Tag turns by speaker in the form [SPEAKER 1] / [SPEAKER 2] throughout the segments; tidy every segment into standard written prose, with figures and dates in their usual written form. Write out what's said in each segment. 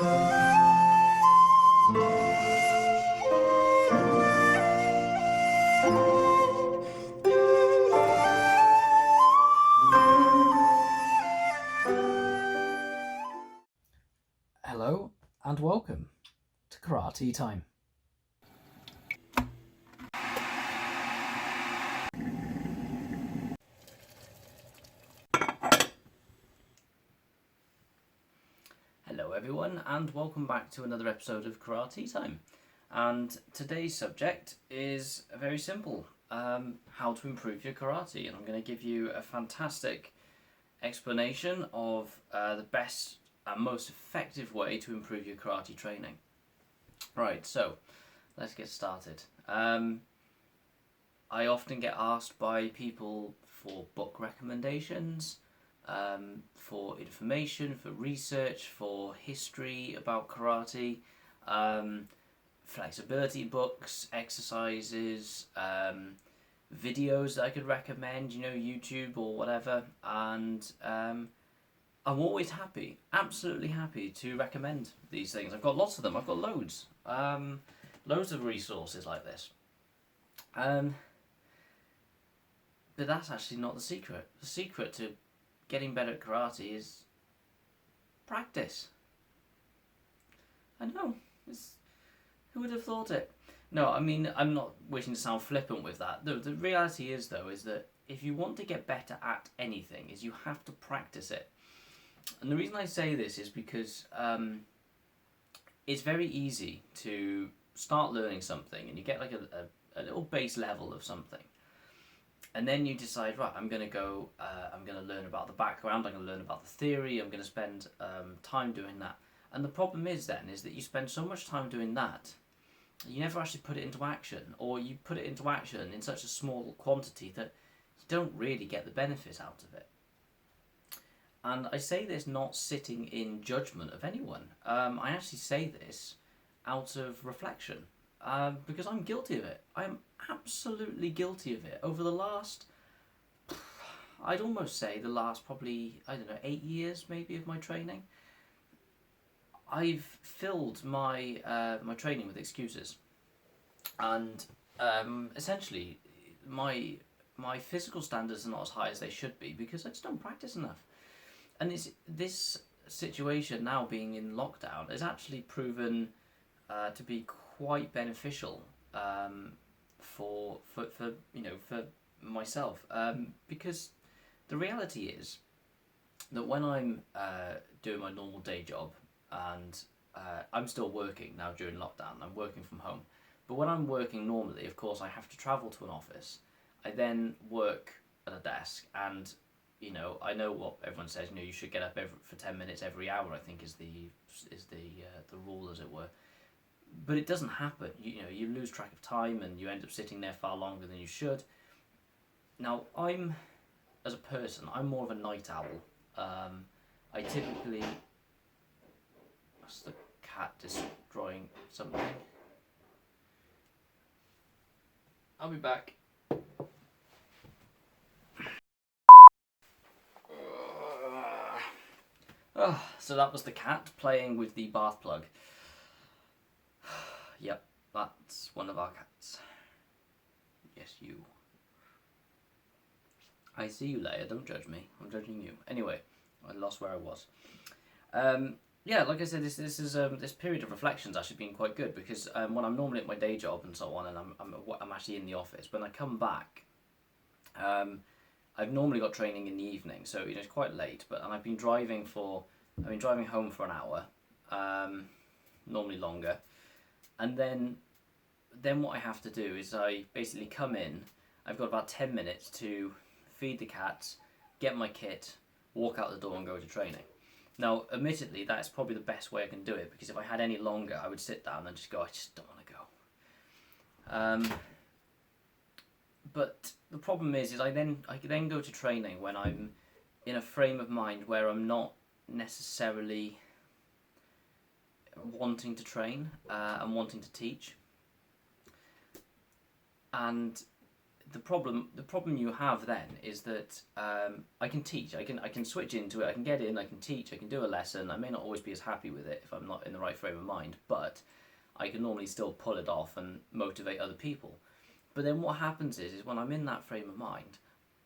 [SPEAKER 1] Hello and welcome to Karate Time. Hello everyone and welcome back to another episode of Karate Time. And today's subject is very simple, how to improve your karate. And I'm going to give you a fantastic explanation of the best and most effective way to improve your karate training. Right, so let's get started. I often get asked by people for book recommendations, for information, for research, for history about karate, flexibility books, exercises, videos that I could recommend, YouTube or whatever, and I'm always happy, absolutely happy to recommend these things. I've got lots of them, I've got loads of resources like this. But that's actually not the secret. The secret to getting better at karate is practice. I know, who would have thought it? No, I mean, I'm not wishing to sound flippant with that. The reality is, though, is that if you want to get better at anything, is you have to practice it. And the reason I say this is because it's very easy to start learning something and you get like a little base level of something. And then you decide, right, I'm going to learn about the background, I'm going to learn about the theory, I'm going to spend time doing that. And the problem is that you spend so much time doing that, you never actually put it into action, or you put it into action in such a small quantity that you don't really get the benefit out of it. And I say this not sitting in judgment of anyone. I actually say this out of reflection, because I'm guilty of it. I am absolutely guilty of it. Over the last, I'd almost say the last probably, 8 years maybe of my training, I've filled my my training with excuses, and essentially my physical standards are not as high as they should be because I just don't practice enough. And this situation now being in lockdown has actually proven to be quite beneficial for myself, because the reality is that when I'm doing my normal day job, and I'm still working now during lockdown, I'm working from home, but when I'm working normally, of course I have to travel to an office. I then work at a desk, and I know what everyone says. You should get up for 10 minutes every hour, I think is the rule, as it were. But it doesn't happen. You lose track of time and you end up sitting there far longer than you should. Now, as a person, I'm more of a night owl. I typically... What's the cat destroying something? I'll be back. So that was the cat playing with the bath plug. Yep, that's one of our cats. Yes, you. I see you, Leia. Don't judge me. I'm judging you. Anyway, I lost where I was. Yeah, like I said, this period of reflection's actually been quite good, because when I'm normally at my day job and so on, and I'm actually in the office, when I come back, I've normally got training in the evening, so it's quite late. And I've been driving home for an hour, normally longer, and then what I have to do is I basically come in. I've got about 10 minutes to feed the cats, get my kit, walk out the door, and go to training. Now, admittedly, that's probably the best way I can do it, because if I had any longer, I would sit down and just go, I just don't want to go. But the problem is I then go to training when I'm in a frame of mind where I'm not necessarily wanting to train and wanting to teach. And the problem you have then is that I can teach. I can switch into it. I can get in. I can teach. I can do a lesson. I may not always be as happy with it if I'm not in the right frame of mind, but I can normally still pull it off and motivate other people. But then what happens is when I'm in that frame of mind,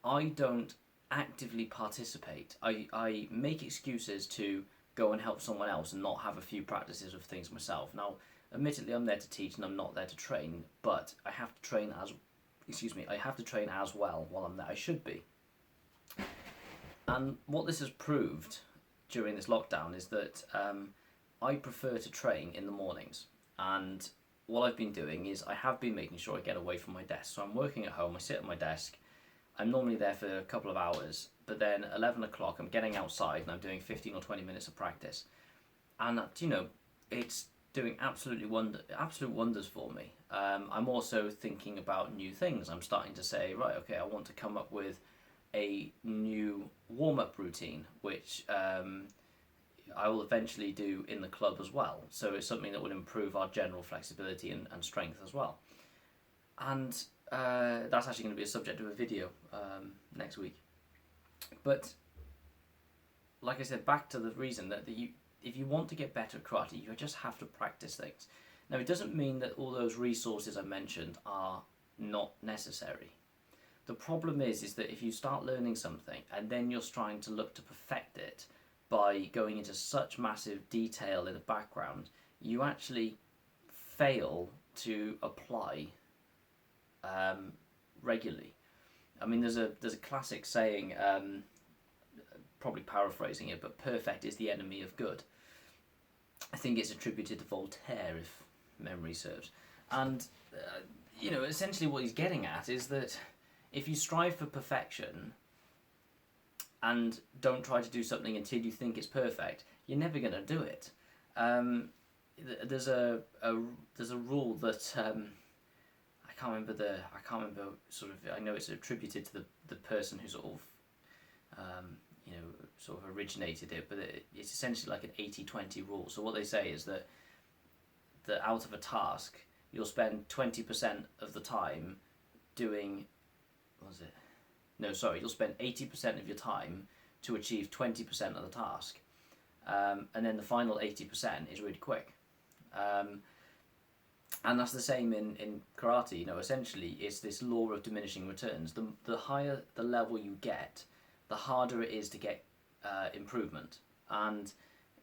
[SPEAKER 1] I don't actively participate. I make excuses to go and help someone else and not have a few practices of things myself. Now, admittedly, I'm there to teach and I'm not there to train, but I have to train as well while I'm there. I should be. And what this has proved during this lockdown is that I prefer to train in the mornings. And what I've been doing is I have been making sure I get away from my desk. So I'm working at home, I sit at my desk, I'm normally there for a couple of hours, but then 11 o'clock I'm getting outside and I'm doing 15 or 20 minutes of practice. And it's doing absolute wonders for me. I'm also thinking about new things. I'm starting to say, right, okay, I want to come up with a new warm-up routine, which I will eventually do in the club as well. So it's something that will improve our general flexibility and strength as well. And that's actually going to be a subject of a video next week. But like I said, back to the reason that if you want to get better at karate, you just have to practice things. Now, it doesn't mean that all those resources I mentioned are not necessary. The problem is that if you start learning something and then you're trying to look to perfect it by going into such massive detail in the background, you actually fail to apply regularly. I mean, there's a classic saying, probably paraphrasing it, but perfect is the enemy of good. I think it's attributed to Voltaire, if memory serves. And, essentially what he's getting at is that if you strive for perfection and don't try to do something until you think it's perfect, you're never going to do it. There's a rule that I can't remember I know it's attributed to the person who sort of originated it, but it's essentially like an 80-20 rule. So what they say is that out of a task, you'll spend 20% of the time doing, you'll spend 80% of your time to achieve 20% of the task. And then the final 80% is really quick. And that's the same in karate, essentially it's this law of diminishing returns. The higher the level you get, the harder it is to get improvement. And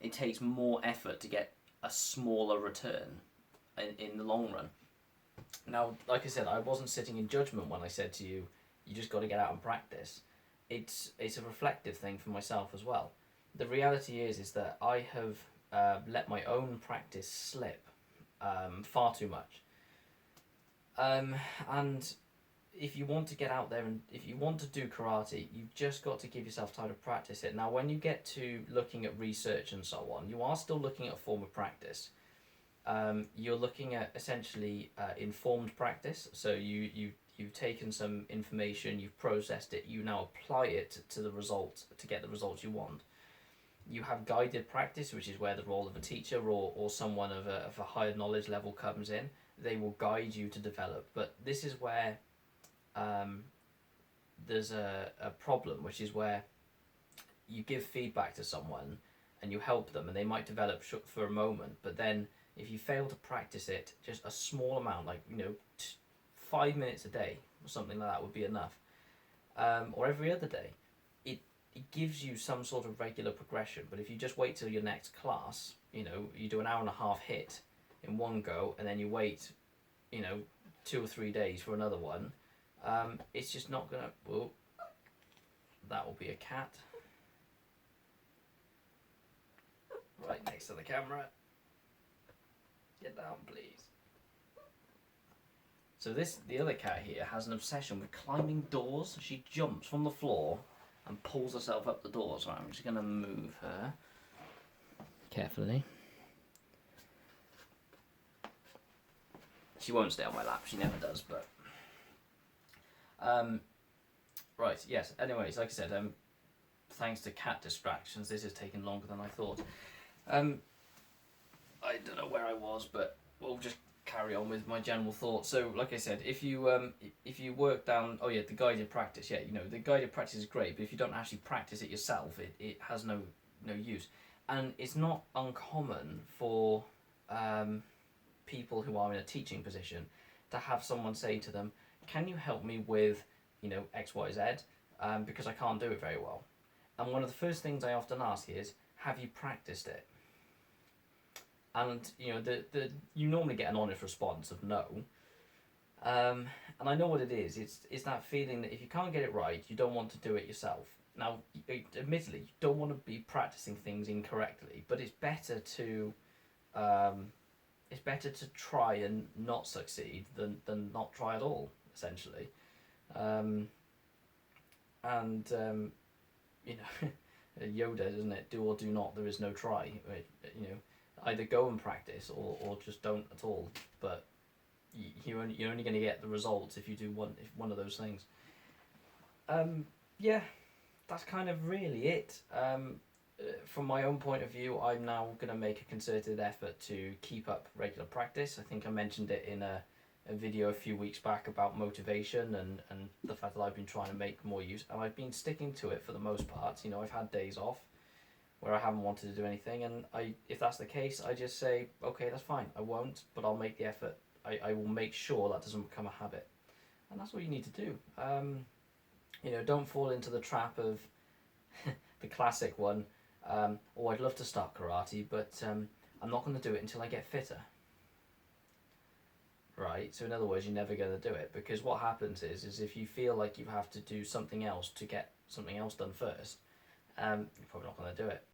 [SPEAKER 1] it takes more effort to get a smaller return in the long run. Now, like I said, I wasn't sitting in judgment when I said to you, you just got to get out and practice. It's a reflective thing for myself as well. The reality is that I have let my own practice slip far too much. And if you want to get out there and if you want to do karate, you've just got to give yourself time to practice it. Now, when you get to looking at research and so on, you are still looking at a form of practice. You're looking at essentially informed practice. So you've taken some information, you've processed it, you now apply it to the result to get the results you want. You have guided practice, which is where the role of a teacher or someone of a higher knowledge level comes in. They will guide you to develop. But this is where there's a problem, which is where you give feedback to someone and you help them and they might develop for a moment, but then if you fail to practice it, just a small amount, 5 minutes a day or something like that would be enough, or every other day, it gives you some sort of regular progression. But if you just wait till your next class, you do an hour and a half hit in one go and then you wait 2 or 3 days for another one, it's just not gonna. Well, that will be a cat right next to the camera. Get down, please. So the other cat here has an obsession with climbing doors. She jumps from the floor and pulls herself up the doors. Right, I'm just going to move her carefully. She won't stay on my lap. She never does, but... right, yes. Anyways, like I said, thanks to cat distractions, this has taken longer than I thought. I don't know where I was, but we'll just carry on with my general thoughts. So, like I said, if you work down, the guided practice, the guided practice is great, but if you don't actually practice it yourself, it has no use, and it's not uncommon for people who are in a teaching position to have someone say to them, "Can you help me with, X, Y, Z, because I can't do it very well." And one of the first things I often ask is, "Have you practiced it?" And you normally get an honest response of no. And I know what it is. It's that feeling that if you can't get it right, you don't want to do it yourself. Now, admittedly, you don't want to be practicing things incorrectly, but it's better to try and not succeed than not try at all, essentially. Yoda, isn't it? Do or do not. There is no try. Either go and practice or just don't at all. But you're only going to get the results if you do one of those things. That's kind of really it. From my own point of view, I'm now going to make a concerted effort to keep up regular practice. I think I mentioned it in a video a few weeks back about motivation and the fact that I've been trying to make more use, and I've been sticking to it for the most part. I've had days off where I haven't wanted to do anything, and if that's the case, I just say, okay, that's fine, I won't, but I'll make the effort. I will make sure that doesn't become a habit, and that's what you need to do. Don't fall into the trap of the classic one, I'd love to start karate, but I'm not going to do it until I get fitter. Right, so in other words, you're never going to do it, because what happens is if you feel like you have to do something else to get something else done first, you're probably not going to do it.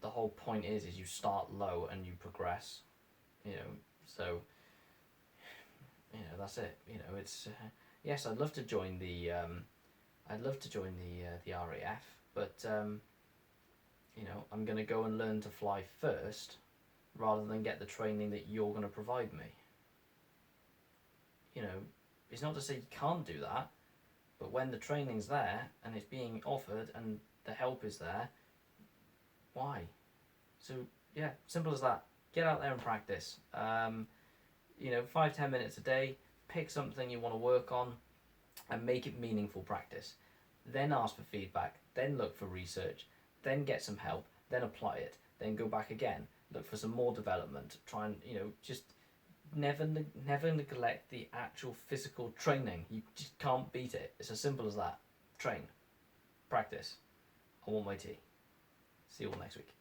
[SPEAKER 1] The whole point is you start low and you progress, so that's it. It's yes, I'd love to join the RAF, but I'm going to go and learn to fly first rather than get the training that you're going to provide me. It's not to say you can't do that, but when the training's there and it's being offered and the help is there, why? So yeah, simple as that. Get out there and practice. 5-10 minutes a day, pick something you want to work on and make it meaningful practice. Then ask for feedback, then look for research, then get some help, then apply it, then go back again, look for some more development, try and, just never neglect the actual physical training. You just can't beat it. It's as simple as that. Train. Practice. I want my tea. See you all next week.